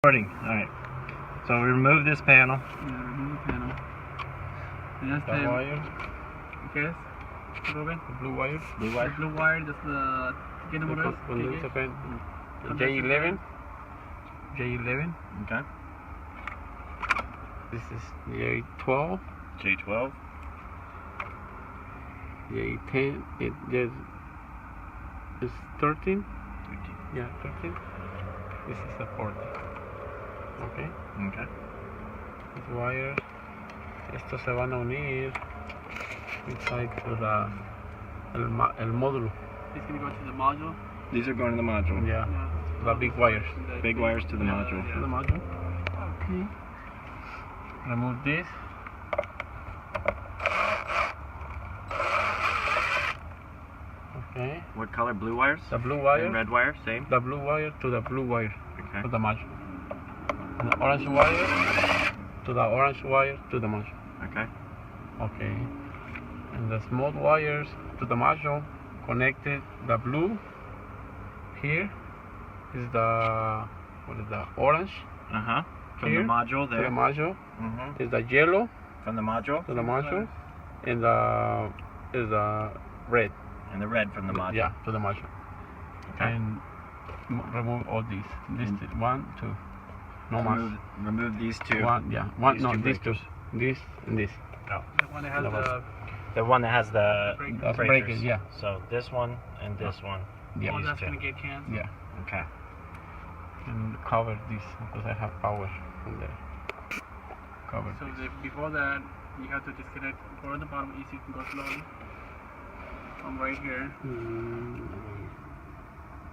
Alright, so we remove this panel. Yeah, remove the panel. And that's The wire. Yes, Ruben? The blue wire. The blue wire, that's the... ¿Qué número es? J11. J11. Okay. This is J12. J12. J10. It's 13. 13. Yeah, 13. This is a 40. Okay. Okay. These wires, estos se van a unir inside to el módulo. It's going to go to the module. These are going to the module. Yeah. The big wires. Big wires to the module. To the module. Okay. Remove this. Okay. What color? Blue wires? The blue wire. And red wire, same? The blue wire to the blue wire. Okay. To the module. And the orange wire to the orange wire to the module. Okay. Okay. And the small wires to the module connected. The blue here is the orange. From Here, the module to there. the module Mm-hmm. is the yellow From the module. to the module, and is the red. And the red from the module. Yeah, to the module. Okay. And remove all these. This one, two. No more. Remove these two. One, yeah. One, These no, two these two. breakers. This and this. Oh. The one that has The one that has the That's breakers. breakers, yeah. So this one and this one. Yeah. Oh, These that's two. going to get canceled. Yeah. Okay. And cover this because I have power from there. Cover. So before that, you have to disconnect. Go on the bottom, easy, you can go slowly. I'm right here.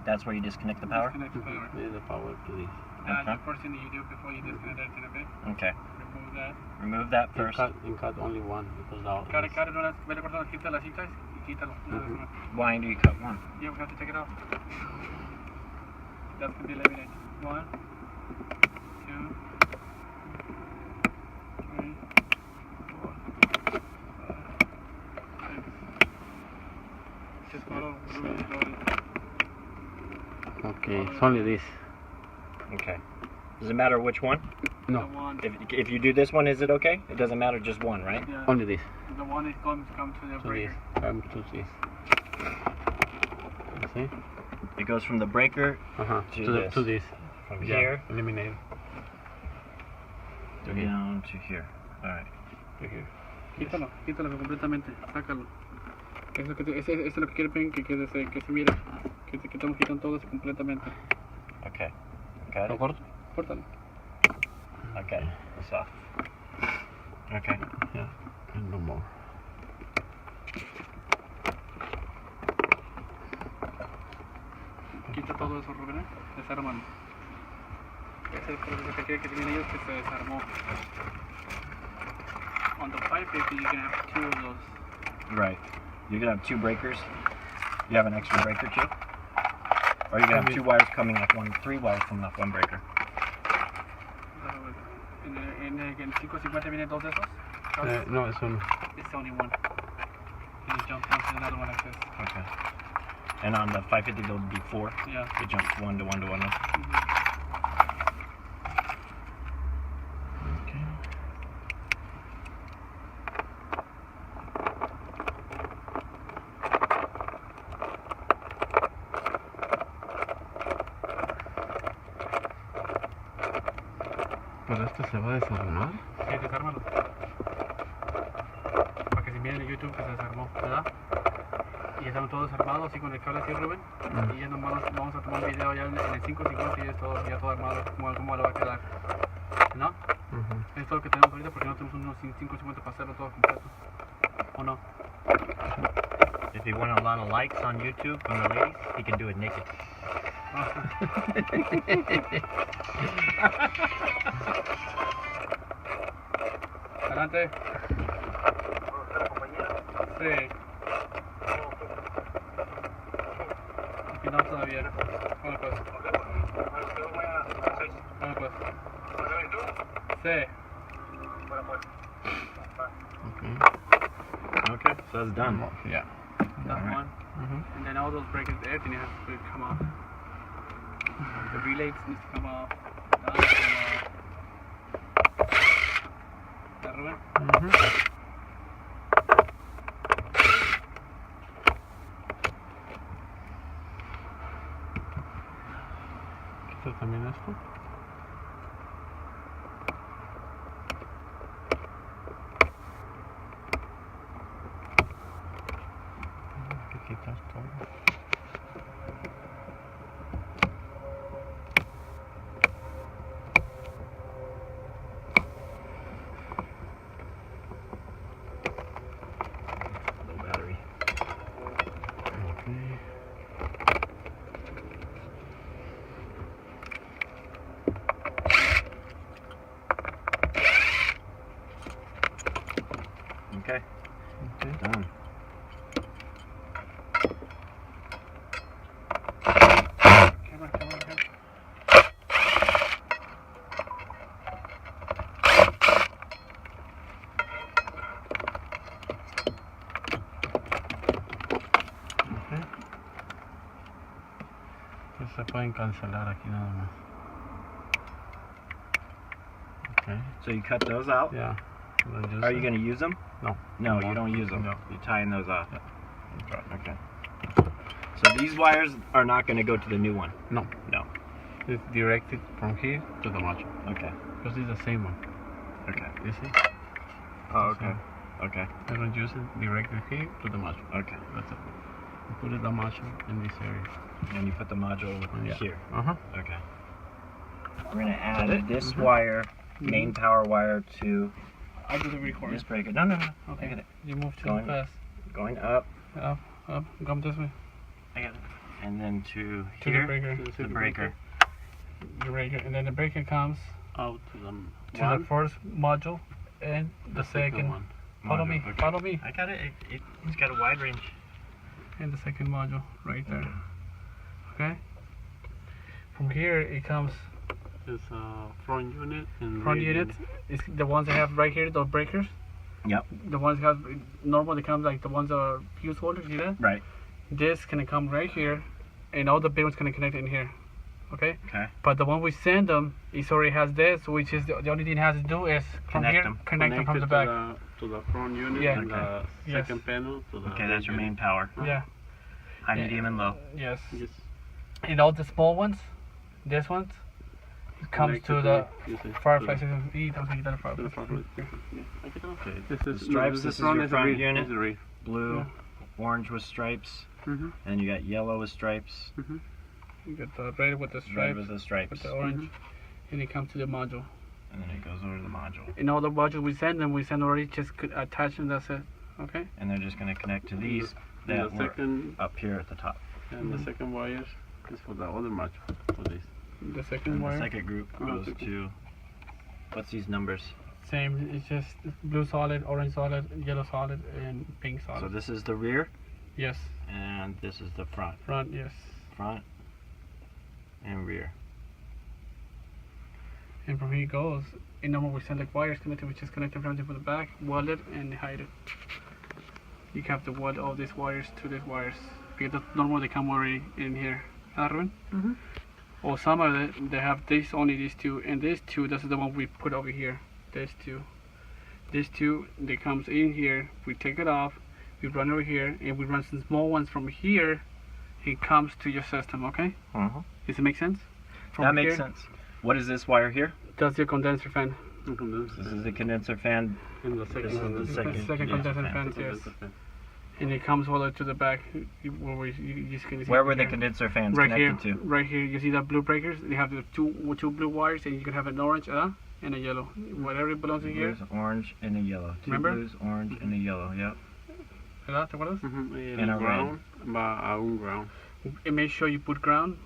That's where you disconnect the power? Disconnect the power. There's the power to this. That's Okay. the first thing that you do before you disconnect everything a bit. Okay. Remove that. Remove that first. And cut only one because now. Cut it, no, vete cortando, quita las cintas y quítalo. Why do you cut one? Yeah, we have to take it off. That's going to be eliminated. 1, 2, 3, 4, 5, 6. Just follow really slowly. Okay, it's only this. Okay. Does it matter which one? No, The one, If you do this one, is it okay? It doesn't matter, just one, right? yeah, only this. the one is going to come to the To breaker. this. Come to this. You see? It goes from the breaker To this. from Yeah, here eliminate. To here. down to here. Alright. To here. Quítalo completamente, sácalo. Eso es lo que quieren que se mira. Que estamos quitando todo eso completamente. Okay. Got ¿Lo it? corto? Córtalo. Okay. It's off. Okay. Yeah. And no more. Quita todo eso, Rubén. Desármalo. Ese es el proceso que tienen ellos que se desarmó. On the 550, you're going to have 2 of those. Right. You're gonna have 2 breakers. You have an extra breaker too? Or you're gonna have 2 wires coming off one, 3 wires coming off one breaker. En el 550 vienen 2 de esos. No, it's one. It's only one. And you jump down to another one like this. Okay. And on the 550 there'll be 4. Yeah. It jumps 1 to 1 to 1. Okay. Pero esto se va a desarmar. Sí, desármalo. Para que se miren en YouTube que se desarmó, ¿verdad? Y ya están todos desarmados así con el cable así, Rubén. Y ya nomás vamos a tomar un video ya en el 550 y ya todo armado, cómo le va a quedar. ¿No? Es todo lo que tenemos ahorita porque no tenemos unos 550 para hacerlo todo completo. ¿O no? If you want a lot of likes on YouTube from the ladies, he can do it naked. Adelante. Sí. Aquí no todavía. Bueno pues. Bueno pues. Sí. Okay, so that's done. Yeah. That Alright. one. And then all those breakers, everything has to come off. The relays needs to come off. ¿verdad, Rubén? Quita también esto. Hay que quitar todo. Low battery. Okay. Okay, Okay. done. Camera. Okay. Pues se pueden cancelar aquí nada más. Okay. So you cut those out. Yeah. Then just, Are you going to use them? No. No, you don't use them. No. You're tying those off. Yeah. That's right. Okay. So these wires are not going to go to the new one. No. No. It's directed from here to the module. Okay. Because it's the same one. Okay. You see? Oh, okay. Okay. I don't use it directly here to the module. Okay. That's it. You put it the module in this area. And you put the module Yeah. here. Uh-huh. Okay. We're going to add it? this Mhm. wire, main power wire, to I do the recording. this breaker. No. Okay. I got it. You move too Going- fast. Going up. Up. Come this way. I got it. And then to To here. the breaker. The breaker. The breaker. And then the breaker comes Out to the to the first module and the second. one. Follow Module. me. Okay. Follow me. I got it. It's got a wide range. And the second module right there. Okay. From here it comes It's a front unit and front rear unit. It's the ones that have right here, those breakers. Yep. The ones that have normal they come like the ones that are fuse holders, see that? Right. This can come right here and all the big ones gonna connect in here. Okay? Okay. But the one we send them, it already has this, which is the only thing it has to do is from Connect here, them. connect them from the back. To the front unit Yeah. and Okay. the Yes. second panel to the Okay, that's your main power. Yeah. High, Yeah. medium, and low. Yes. Yes. And all the small ones, this ones, it comes to the 550. Don't forget that To the 550. Okay. This is Stripes, this is your front unit. This is the rear. Blue, Yeah. orange with stripes, Mm-hmm. and you got yellow with stripes, You got the red with the red stripe, with with the stripes, the orange, and it comes to the module. and then it goes over to the module. And all the modules we send them, we send already just attach them. That's it. Okay. And they're just going to connect to these And that the were second up here at the top. and the second wires is for the other module for this. The second And the wire. second group goes to, what's these numbers? Same. It's just blue solid, orange solid, yellow solid, and pink solid. So this is the rear, Yes. and this is the front. Front. Yes. Front and rear. And from here it goes. In normal we send like wires connected, we just connect them from the back, weld it, and hide it. You have to weld all these wires to these wires because normally they come already in here. Ruben? Mm-hmm. Or some of it, they have this only these two, and these two. This is the one we put over here. These two. These two, they comes in here. We take it off. We run over here, and we run some small ones from here. It comes to your system. Okay? Does it make sense? From That makes here, sense. What is this wire here? That's your condenser fan. This is the condenser fan. In the second This is one. the It's second, the second condenser condenser fan. fan, yes. And it comes all the way to the back. You just can see Where it were the here. condenser fans Right here, connected to? right here. You see that blue breakers? You have the two blue wires, and you can have an orange and a yellow. Whatever belongs in here. Blues, orange, and a yellow. Two Remember? blues, orange, and a yellow. Yep. ¿Verdad? ¿Te acuerdas? And a a ground va a un ground. And make sure you put ground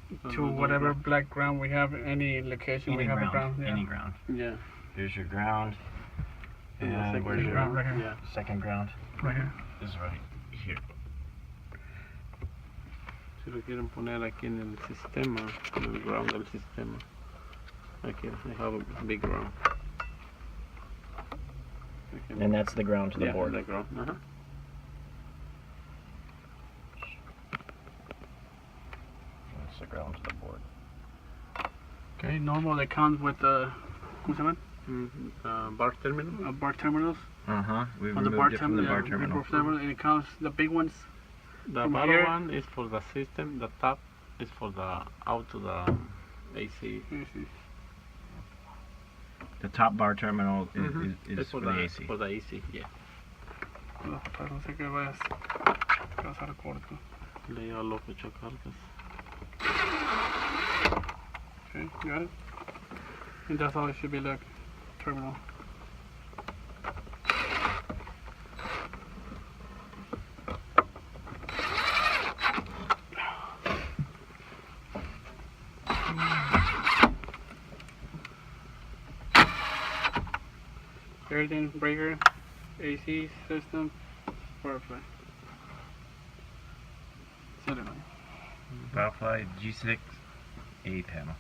to Another whatever ground. black ground we have. Any location we Any have ground. a ground. Yeah. Any ground. Yeah. Here's your ground. And the And second where's your ground right here. Yeah. second ground? Right here. Is right here. Si lo quieren poner aquí en el sistema, en el ground del sistema. Aquí, I have a big ground. Okay. And that's the ground to the Yeah, board. the ground. That's the ground to the board. Okay. Normal that comes with the. ¿Cómo se llama? Bar terminal. bar terminals. We On the bar removed it from the bar terminal. terminal. And it counts the big ones. The From bottom here. one is for the system. The top is for the out to the AC. The top bar terminal is It's for the AC. For the AC, yeah. No sé qué vayas a causar corto. Le lleva loco chocarcas. Okay, got it? And that's all it should be like terminal. Everything, breaker, AC system, Firefly. Cylinder. Firefly G6 A panel.